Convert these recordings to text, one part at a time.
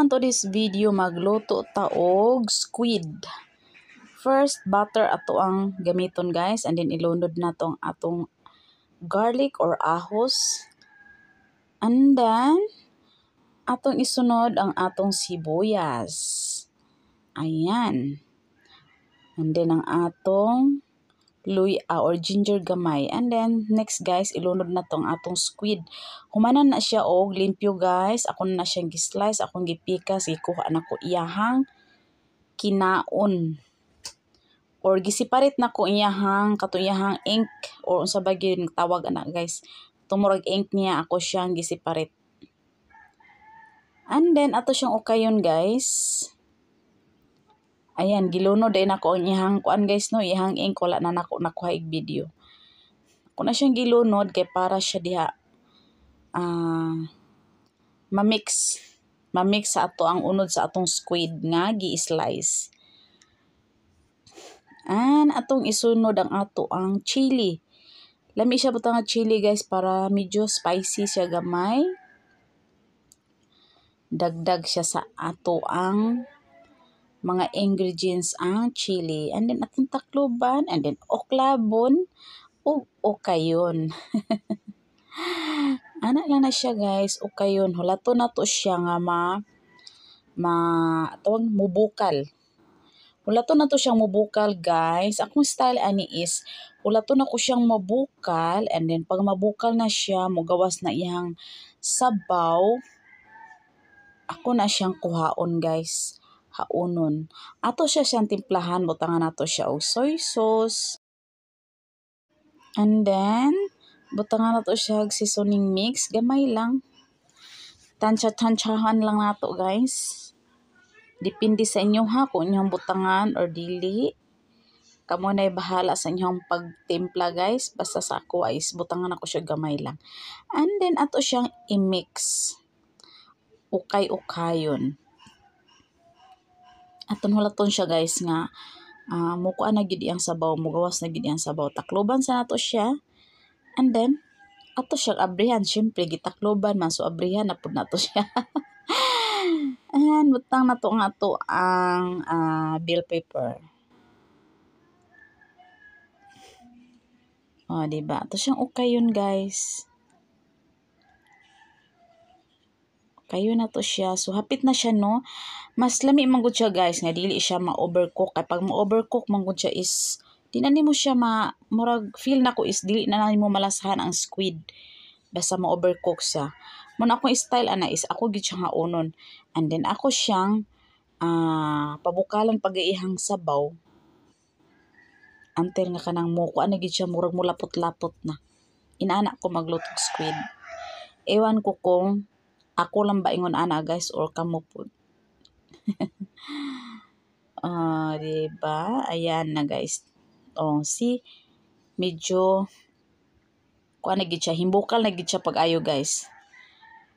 on to this video, magluto ta og squid. First, butter ato ang gamiton guys, and then ilunod na tong atong garlic or ahos. And then atong isunod ang atong sibuyas. Ayan. And then ang atong luya or ginger gamay. And then next guys, ilunod na tong atong squid. Humanan na siya og limpyo guys. Ako na siyang gislice, akong gipikas, ikuha na ko iyahang kinaon. Or gisiparit na ko iyahang katuyahang ink or unsa ba gyud tawag ana guys. Tumurag ink niya, ako siyang gisiparit. And then ato siyang ukayon guys. Ayan, gilunod ay nako ang ihang kuan guys no, ihang ink wala na nako nakuha ig video. Ako na siyang gilunod kay para siya diha mamix sa ato ang unod sa atong squid nga gi-slice. And atong isunod ang ato ang chili. Lami siya butang nga chili guys para medyo spicy siya gamay. Dagdag siya sa ato ang mga ingredients ang chili, and then atong takloban, and then oklabon ug okayon. Ana lang na siya guys, okayon. Hulato na to siya nga mubukal. Hulato na to siyang mubukal guys. Akong style ani is hulato na ko siyang mabukal, and then pag mabukal na siya, mugawas na iyang sabaw. Ako na siyang kuhaon guys. Haunon. Ato siya siyang timplahan, butangan nato siya og soy sauce. And then butangan nato siya og seasoning mix, gamay lang. Tansya-tansyahan lang nato guys. Depende sa inyo ha kung inyong butangan or dili. Kamo na bahala sa inyong pagtimpla guys. Basta sa ako is butangan ako siya gamay lang. And then ato siyang i-mix. Ukay-ukayon. Aton hulaton siya guys nga mukuha na gid ang sabaw, mugawas na gid ang sabaw. Takloban sa nato siya. And then ato siya abrihan, syempre gitakloban man so abrihan na pud nato siya. And butang nato nga ato ang bell pepper. Diba? Ato siyang ukayon guys. Kayo na to siya. So, hapit na siya, no? Mas lami manggod siya, guys, nga dili siya ma-overcook. Kapag ma-overcook manggod siya is, di na nimo siya murag feel na ko is, dili na nimo malasahan ang squid. Basta ma-overcook siya. Muna akong style, ana, is ako gid siya nga unon. And then, ako siyang pabukalan pag-iihang sabaw. Until nga kanang muko, ana gid siya, murag mulapot-lapot na. Inaana ko maglutog squid. Ewan ko kung ako lang ba ingon ana guys or kamo po. Diba? Ayan na guys. See? Medyo kuan na gid siya, himbukal na gid siya pag-ayo guys.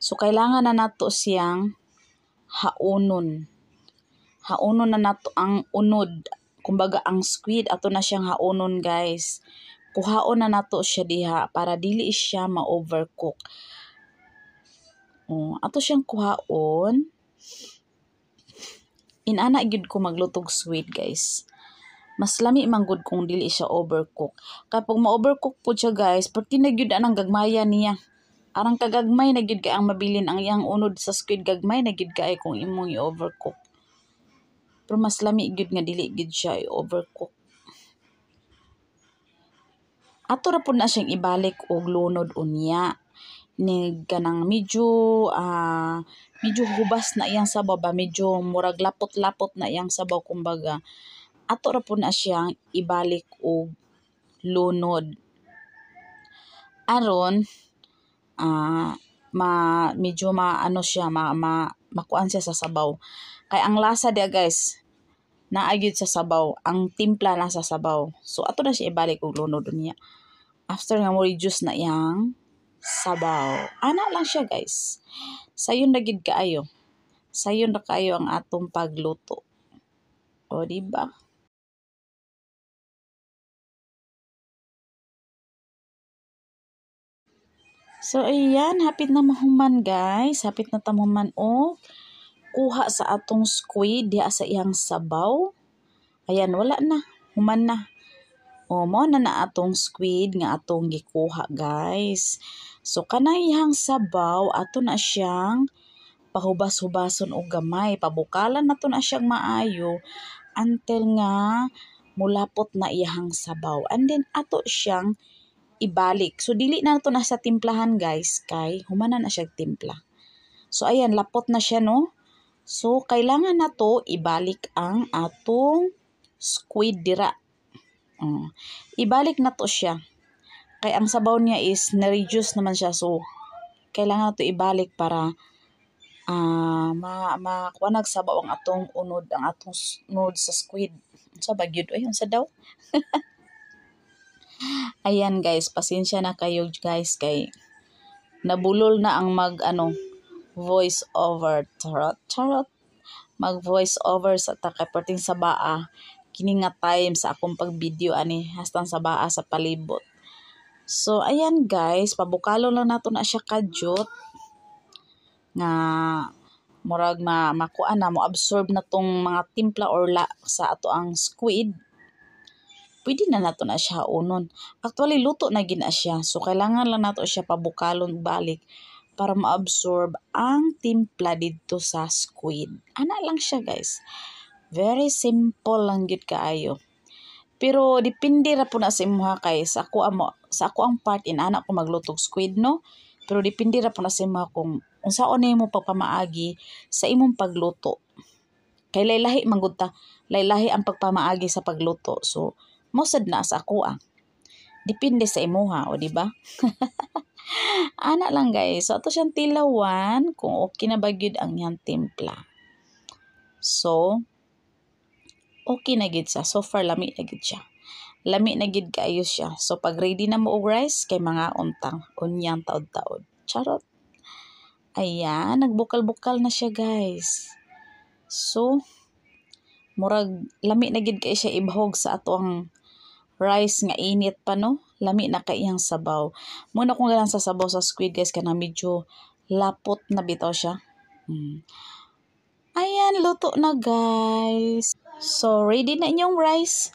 So kailangan na nato siyang haunon. Haunon na nato ang unod. Kumbaga ang squid ato na siyang haunon guys. Kuhaon na nato siya diha para dili siya ma-overcook. Ato siyang kuhaon. Inana gyud ko maglutog squid guys. Mas lami man gud kung dili siya overcook. Kapag ma-overcook po siya guys, perti na gyud anang gagmaya niya. Arang kagagmay na gyud kay ang mabilin ang iyang unod sa squid, gagmay na gyud kay kung imong i-overcook. Pero mas lami gyud nga dili gyud siya i-overcook. Ato ra pud na siyang ibalik og lunod unya. Ni kanang medyo hubas na iyang sabaw ba, medyo murag lapot-lapot na iyang sabaw kumbaga. Ato ra pud na siyang ibalik og lunod. Aron medyo maano siya makuan siya sa sabaw. Kay ang lasa dia guys naa gyud sa sabaw, ang timpla na sa sabaw. So ato na siya ibalik og lunod unya. After nga mo reduce na iyang sabaw. Ana lang siya guys. Sayon na gid kaayo. Sayon na kaayo ang atong pagluto. Diba? So ayan, hapit na mahuman guys. Hapit na tamuman og kuha sa atong squid diha sa iyang sabaw. Ayan, wala na, human na. O, mo na atong squid nga atong gikuha, guys. So, kanang iyang sabaw, ato na siyang pahubas-hubason og gamay. Pabukalan na to na siyang maayo until nga mulapot na iyang sabaw. And then, ato siyang ibalik. So, dili na to na sa timplahan, guys, kay humanan na siya timpla. So, ayan, lapot na siya, no? So, kailangan na to ibalik ang atong squid dira. Ibalik na to siya. Kay ang sabaw niya is na-reduce naman siya. So, kailangan na to ibalik para makuha nagsabaw ang atong unod, ang atong unod sa squid. Sa bagyod, ayun sa daw. Ayan guys, pasensya na kayo guys kay nabulol na ang voice over charot mag voice over sa takaperting sa baa kini nga time sa akong pag-video ani hastang sa baa sa palibot. So ayan guys, pabukalo lang nato na siya kadyot nga murag makuha na mo absorb na tong mga timpla or la sa ato ang squid. Pwede na nato na siya unon. Actually luto na gina siya. So kailangan lang nato siya pabukalon balik para ma-absorb ang timpla dito sa squid. Ana lang siya guys. Very simple lang gid kaayo. Pero depende ra po na sa imuha kay sa ako ang part inana ko maglutog squid no. Pero depende ra po na sa imuha kung unsaon nimo pagpamaagi sa imong pagluto. Kay laylahi man gud ta, laylahi ang pagpamaagi sa pagluto. So mosad na sa ako Depende sa imuha, o di ba? Ana lang guys. So ato siyang tilawan kung okay na ba gyud ang iyang timpla. So okay na gid siya. So far lami na gid siya. Lami na gid kaayo siya. So pag ready na mo og rice kay mga unyang taod-taod. Charot. Ayan, nagbukal-bukal na siya guys. So murag lami na gid kay siya ibahog sa ato ang rice nga init pa no. Lami na kay iyang sabaw. Muna kung galang sa sabaw sa squid guys kana medyo lapot na bitaw siya. Ayan, luto na guys. So ready na inyong rice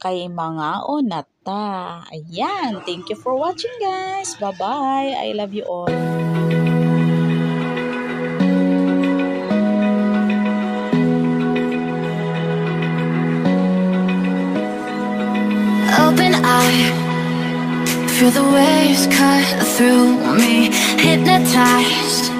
kay mga onata. Ayan, thank you for watching guys. Bye-bye. I love you all. Open eye, feel the waves cut through me, hypnotized